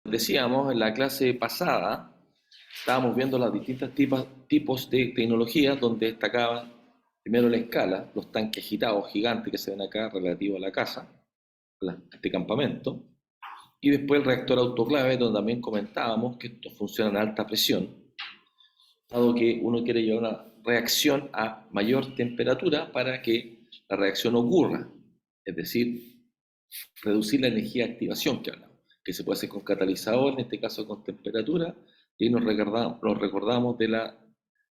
Decíamos, en la clase pasada estábamos viendo los distintos tipos de tecnologías donde destacaban primero la escala, los tanques agitados gigantes que se ven acá relativo a la casa, a este campamento, y después el reactor autoclave donde también comentábamos que esto funciona a alta presión, dado que uno quiere llevar una reacción a mayor temperatura para que la reacción ocurra, es decir, reducir la energía de activación que hablamos, que se puede hacer con catalizador, en este caso con temperatura, y nos recordamos de la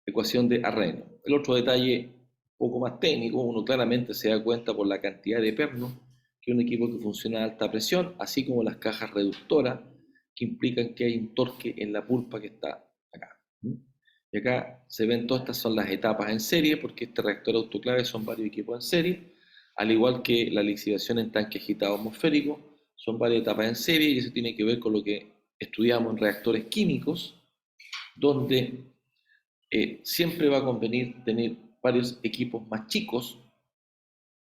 ecuación de Arrhenius. El otro detalle, un poco más técnico, uno claramente se da cuenta por la cantidad de pernos que un equipo que funciona a alta presión, así como las cajas reductoras, que implican que hay un torque en la pulpa que está acá. Y acá se ven todas estas son las etapas en serie, porque este reactor autoclave son varios equipos en serie, al igual que la lixiviación en tanque agitado atmosférico, son varias etapas en serie y eso tiene que ver con lo que estudiamos en reactores químicos, donde siempre va a convenir tener varios equipos más chicos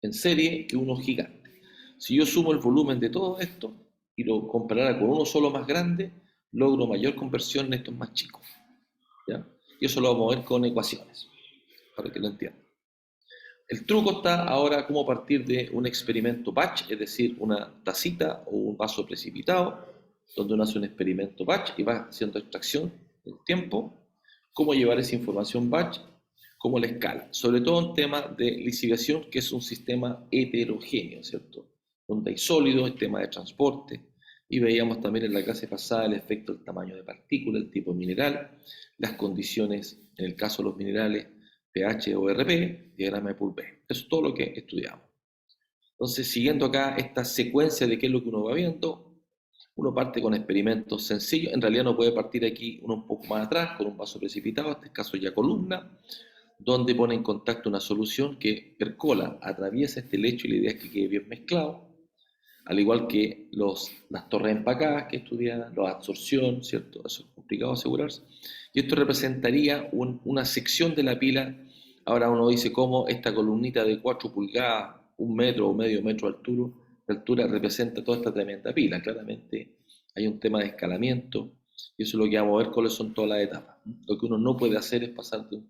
en serie que uno gigante. Si yo sumo el volumen de todo esto y lo comparara con uno solo más grande, logro mayor conversión en estos más chicos. ¿Ya? Y eso lo vamos a ver con ecuaciones, para que lo entiendan. El truco está ahora como partir de un experimento batch, es decir, una tacita o un vaso precipitado, donde uno hace un experimento batch y va haciendo extracción del tiempo, cómo llevar esa información batch, cómo la escala. Sobre todo en tema de lisiviación, que es un sistema heterogéneo, ¿cierto? Donde hay sólidos, el tema de transporte, y veíamos también en la clase pasada el efecto del tamaño de partícula, el tipo de mineral, las condiciones, en el caso de los minerales, pH o RP, diagrama de Poole. Eso es todo lo que estudiamos. Entonces, siguiendo acá esta secuencia de qué es lo que uno va viendo, uno parte con experimentos sencillos. En realidad uno puede partir aquí uno un poco más atrás, con un vaso precipitado, en este caso ya columna, donde pone en contacto una solución que percola, atraviesa este lecho y la idea es que quede bien mezclado, al igual que las torres empacadas que estudian, la absorción, ¿cierto? Eso es complicado asegurarse. Y esto representaría una sección de la pila. Ahora uno dice cómo esta columnita de 4 pulgadas, 1 metro o medio metro de altura representa toda esta tremenda pila. Claramente hay un tema de escalamiento y eso es lo que vamos a ver cuáles son todas las etapas. Lo que uno no puede hacer es pasar de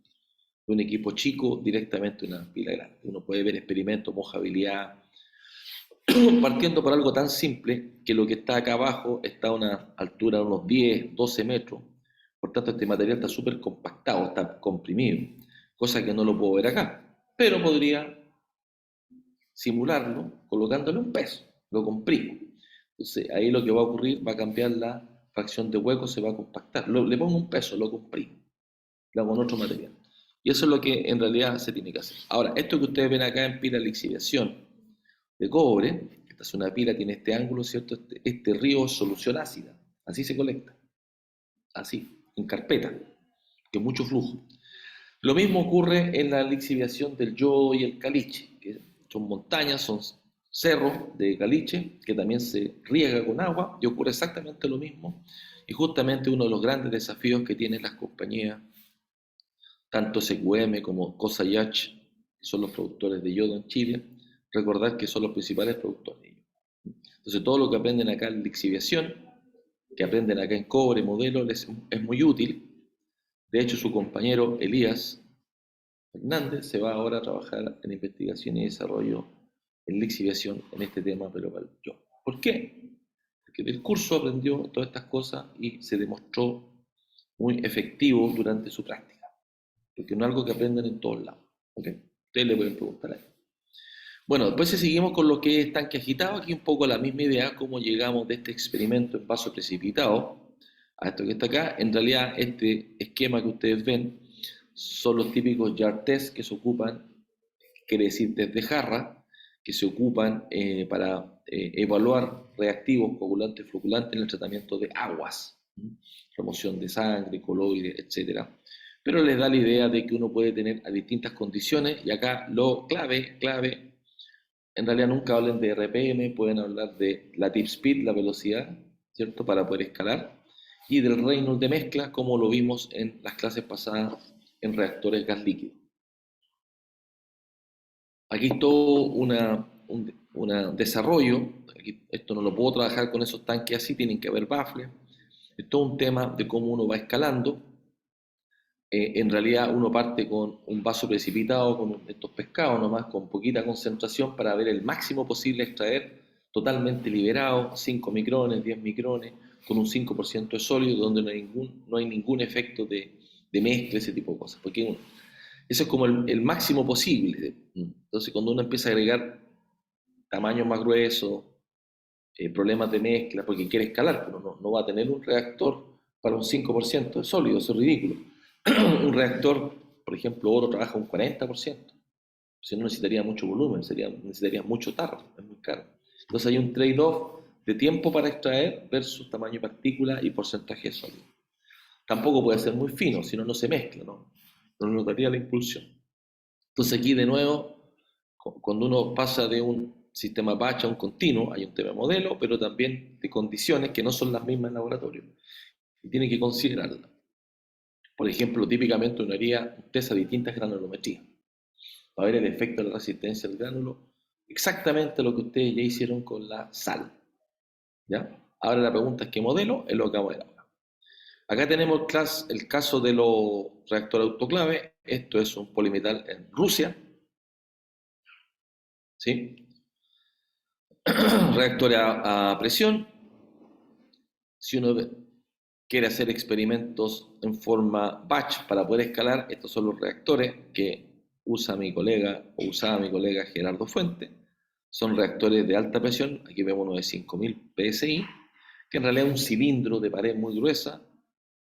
un equipo chico directamente a una pila grande. Uno puede ver experimentos, mojabilidad, partiendo por algo tan simple que lo que está acá abajo está a una altura de unos 10, 12 metros. Por tanto, este material está súper compactado, está comprimido, cosa que no lo puedo ver acá. Pero podría simularlo colocándole un peso, lo comprimo. Entonces, ahí lo que va a ocurrir va a cambiar la fracción de hueco, se va a compactar. Le pongo un peso, lo comprimo, lo hago con otro material. Y eso es lo que en realidad se tiene que hacer. Ahora, esto que ustedes ven acá en pila de lixiviación de cobre, esta es una pila, tiene este ángulo, ¿cierto? Este río es solución ácida, así se colecta, así, en carpeta, que mucho flujo. Lo mismo ocurre en la lixiviación del yodo y el caliche, que son montañas, son cerros de caliche, que también se riega con agua, y ocurre exactamente lo mismo. Y justamente uno de los grandes desafíos que tienen las compañías, tanto SQM como Cosayach, que son los productores de yodo en Chile, recordar que son los principales productores. Entonces todo lo que aprenden acá en lixiviación, que aprenden acá en cobre, modelo, es muy útil. De hecho, su compañero Elías Fernández se va ahora a trabajar en investigación y desarrollo en lixiviación en este tema, pero para yo. ¿Por qué? Porque del curso aprendió todas estas cosas y se demostró muy efectivo durante su práctica. Porque no es algo que aprenden en todos lados. ¿Okay? Ustedes le pueden preguntar ahí. Bueno, después si seguimos con lo que es tanque agitado, aquí un poco la misma idea, cómo llegamos de este experimento en vaso precipitado a esto que está acá. En realidad, este esquema que ustedes ven son los típicos jar test que se ocupan, quiere decir test de jarra, que se ocupan para evaluar reactivos coagulantes floculantes en el tratamiento de aguas, remoción de sangre, coloides, etcétera. Pero les da la idea de que uno puede tener a distintas condiciones y acá lo clave, en realidad nunca hablen de RPM, pueden hablar de la tip speed, la velocidad, ¿cierto? Para poder escalar, y del Reynolds de mezcla, como lo vimos en las clases pasadas en reactores gas líquido. Aquí todo un desarrollo, aquí, esto no lo puedo trabajar con esos tanques así, tienen que haber baffles, Es todo un tema de cómo uno va escalando. En realidad uno parte con un vaso precipitado, con estos pescados nomás, con poquita concentración para ver el máximo posible extraer, totalmente liberado, 5 micrones, 10 micrones, con un 5% de sólido, donde no hay ningún efecto de mezcla, ese tipo de cosas. Porque eso es como el máximo posible. Entonces cuando uno empieza a agregar tamaños más gruesos, problemas de mezcla, porque quiere escalar, pero no va a tener un reactor para un 5% de sólido, eso es ridículo. Un reactor, por ejemplo, oro trabaja un 40%, si no necesitaría mucho volumen, necesitaría mucho tarro, es muy caro. Entonces hay un trade-off de tiempo para extraer versus tamaño de partícula y porcentaje de sólido. Tampoco puede ser muy fino, si no, no se mezcla, no notaría la impulsión. Entonces aquí de nuevo, cuando uno pasa de un sistema batch a un continuo, hay un tema de modelo, pero también de condiciones que no son las mismas en laboratorio. Y tiene que considerarlas. Por ejemplo, típicamente uno haría un test a distintas granulometrías para ver el efecto de la resistencia del gránulo, exactamente lo que ustedes ya hicieron con la sal. ¿Ya? Ahora la pregunta es: ¿qué modelo? Es lo que vamos a ver ahora. Acá tenemos el caso de los reactores autoclave. Esto es un polimetal en Rusia, ¿sí? Reactores a presión. Si uno quiere hacer experimentos en forma batch para poder escalar, estos son los reactores que usa mi colega o usaba mi colega Gerardo Fuente. Son reactores de alta presión. Aquí vemos uno de 5000 psi, que en realidad es un cilindro de pared muy gruesa,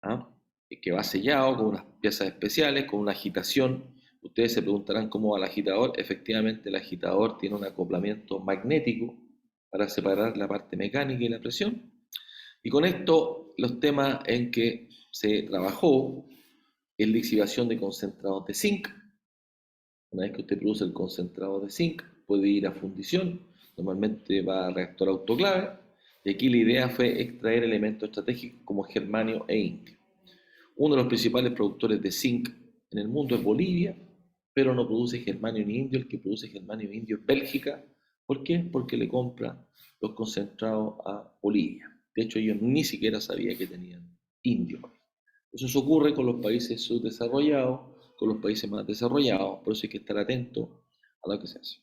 ¿ah? Que va sellado con unas piezas especiales, con una agitación. Ustedes se preguntarán cómo va el agitador. Efectivamente, el agitador tiene un acoplamiento magnético para separar la parte mecánica y la presión. Y con esto, los temas en que se trabajó es la lixiviación de concentrados de zinc. Una vez que usted produce el concentrado de zinc, puede ir a fundición, normalmente va a reactor autoclave, y aquí la idea fue extraer elementos estratégicos como germanio e indio. Uno de los principales productores de zinc en el mundo es Bolivia, pero no produce germanio ni indio. El que produce germanio e indio es Bélgica. ¿Por qué? Porque le compra los concentrados a Bolivia. De hecho, ellos ni siquiera sabían que tenían indio. Eso se ocurre con los países subdesarrollados, con los países más desarrollados, por eso hay que estar atento a lo que se hace.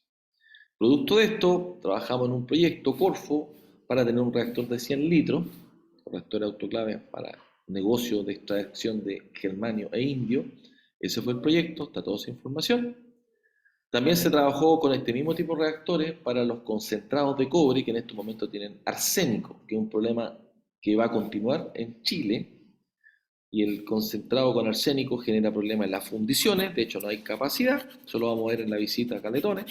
Producto de esto, trabajamos en un proyecto Corfo para tener un reactor de 100 litros, un reactor autoclave para negocio de extracción de germanio e indio. Ese fue el proyecto, está toda esa información. También se trabajó con este mismo tipo de reactores para los concentrados de cobre, que en estos momentos tienen arsénico, que es un problema que va a continuar en Chile, y el concentrado con arsénico genera problemas en las fundiciones. De hecho no hay capacidad, eso lo vamos a ver en la visita a Caletones.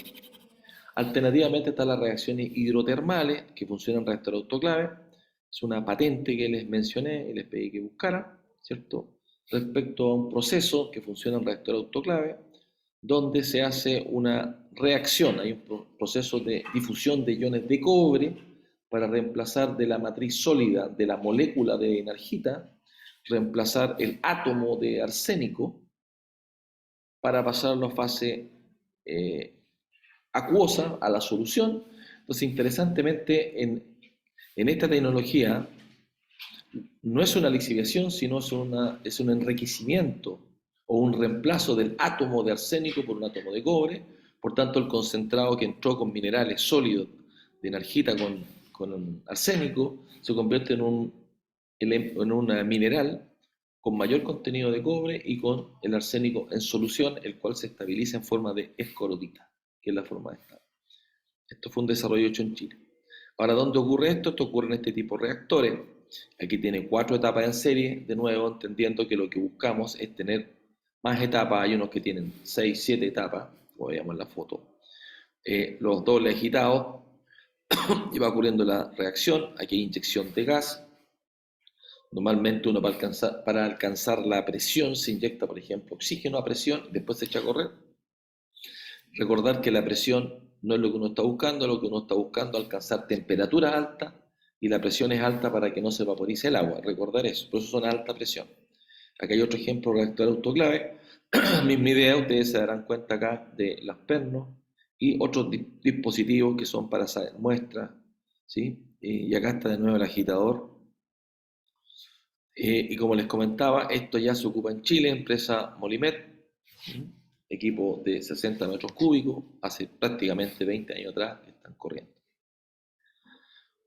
Alternativamente están las reacciones hidrotermales, que funcionan en reactor autoclave. Es una patente que les mencioné y les pedí que buscaran, ¿cierto? Respecto a un proceso que funciona en reactor autoclave, donde se hace una reacción, hay un proceso de difusión de iones de cobre para reemplazar de la matriz sólida de la molécula de enargita, reemplazar el átomo de arsénico para pasarlo a fase acuosa, a la solución. Entonces, interesantemente, en esta tecnología no es una lixiviación, sino es un enriquecimiento o un reemplazo del átomo de arsénico por un átomo de cobre. Por tanto, el concentrado que entró con minerales sólidos de enargita con arsénico se convierte en un mineral con mayor contenido de cobre y con el arsénico en solución, el cual se estabiliza en forma de escorodita, que es la forma de estar. Esto fue un desarrollo hecho en Chile. Ahora, ¿dónde ocurre esto? Esto ocurre en este tipo de reactores. Aquí tiene 4 etapas en serie, de nuevo, entendiendo que lo que buscamos es tener más etapas. Hay unos que tienen 6, 7 etapas, como veíamos en la foto. Los dobles agitados, y va ocurriendo la reacción. Aquí hay inyección de gas. Normalmente uno para alcanzar la presión se inyecta, por ejemplo, oxígeno a presión y después se echa a correr. Recordar que la presión no es lo que uno está buscando, lo que uno está buscando es alcanzar temperaturas altas, y la presión es alta para que no se vaporice el agua. Recordar eso, por eso son a alta presión. Acá hay otro ejemplo, reactor autoclave. Misma idea, ustedes se darán cuenta acá de las pernos y otros dispositivos que son para saber muestras, ¿sí? Y acá está de nuevo el agitador Y como les comentaba, esto ya se ocupa en Chile, empresa Molimet, equipo de 60 metros cúbicos, hace prácticamente 20 años atrás que están corriendo.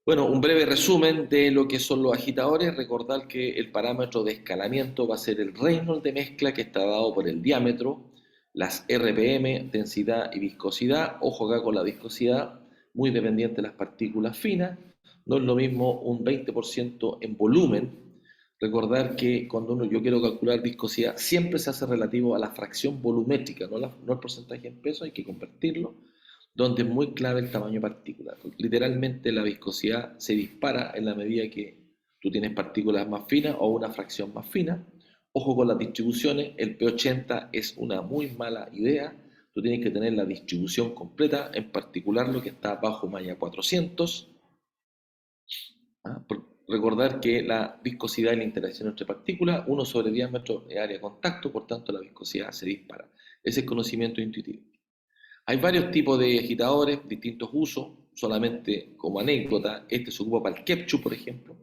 Bueno, un breve resumen de lo que son los agitadores. Recordar que el parámetro de escalamiento va a ser el Reynolds de mezcla, que está dado por el diámetro, las RPM, densidad y viscosidad. Ojo acá con la viscosidad, muy dependiente de las partículas finas. No es lo mismo un 20% en volumen. Recordar que cuando yo quiero calcular viscosidad, siempre se hace relativo a la fracción volumétrica, no el porcentaje en peso, hay que convertirlo, donde es muy clave el tamaño particular. Literalmente la viscosidad se dispara en la medida que tú tienes partículas más finas o una fracción más fina. Ojo con las distribuciones, el P80 es una muy mala idea. Tú tienes que tener la distribución completa, en particular lo que está bajo malla 400. Recordar que la viscosidad y la interacción entre partículas, 1 sobre diámetro es área de contacto, por tanto la viscosidad se dispara. Ese es conocimiento intuitivo. Hay varios tipos de agitadores, distintos usos. Solamente como anécdota, este se ocupa para el ketchup, por ejemplo,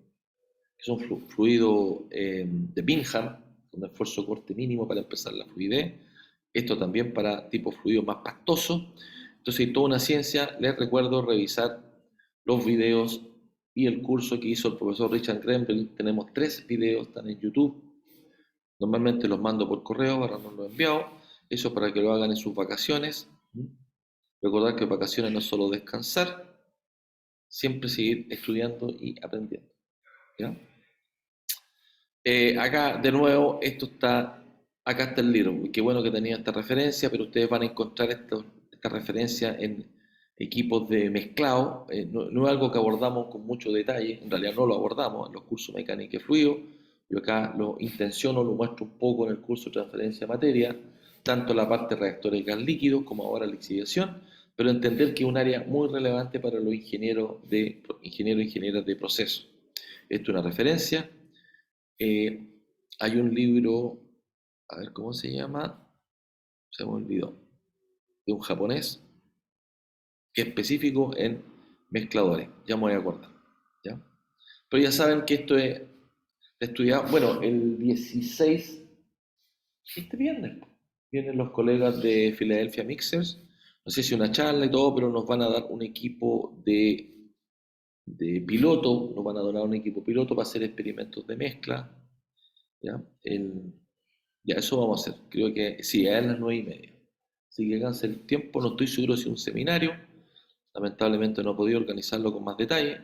que es un fluido de Bingham, con esfuerzo corte mínimo para empezar la fluidez. Esto también para tipos fluidos más pastosos. Entonces, hay toda una ciencia. Les recuerdo revisar los videos y el curso que hizo el profesor Richard Grenville. Tenemos 3 videos, están en YouTube. Normalmente los mando por correo, ahora no los he enviado. Eso para que lo hagan en sus vacaciones. Recordar que vacaciones no es solo descansar, siempre seguir estudiando y aprendiendo. ¿Ya? Acá, de nuevo, acá está el libro. Qué bueno que tenía esta referencia, pero ustedes van a encontrar esta referencia en equipos de mezclado. No es algo que abordamos con mucho detalle, en realidad no lo abordamos en los cursos mecánica y fluido. Yo acá lo intenciono, lo muestro un poco en el curso de transferencia de materia, tanto la parte de reactores gas líquidos como ahora la lixiviación, pero entender que es un área muy relevante para los ingenieros e ingenieras de proceso. Esto es una referencia. Hay un libro, a ver cómo se llama, se me olvidó, de un japonés, que es específico en mezcladores, ya me voy a acordar. ¿Ya? Pero ya saben que esto es estudiado, bueno, el 16, este viernes, vienen los colegas de Philadelphia Mixers, no sé si una charla y todo, pero nos van a dar un equipo de piloto, nos van a donar un equipo piloto para hacer experimentos de mezcla. ¿Ya? Ya, eso vamos a hacer. Creo que sí, a las 9:30. Así que háganse el tiempo. No estoy seguro si es un seminario. Lamentablemente no he podido organizarlo con más detalle,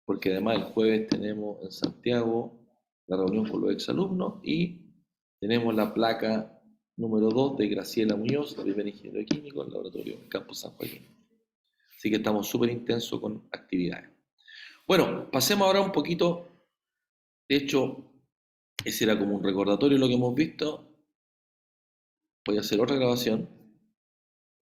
porque además el jueves tenemos en Santiago la reunión con los exalumnos y tenemos la placa número 2 de Graciela Muñoz, la primera ingeniero químico en el laboratorio del Campus San Joaquín. Así que estamos súper intensos con actividades. Bueno, pasemos ahora un poquito. De hecho, ese era como un recordatorio de lo que hemos visto. Voy a hacer otra grabación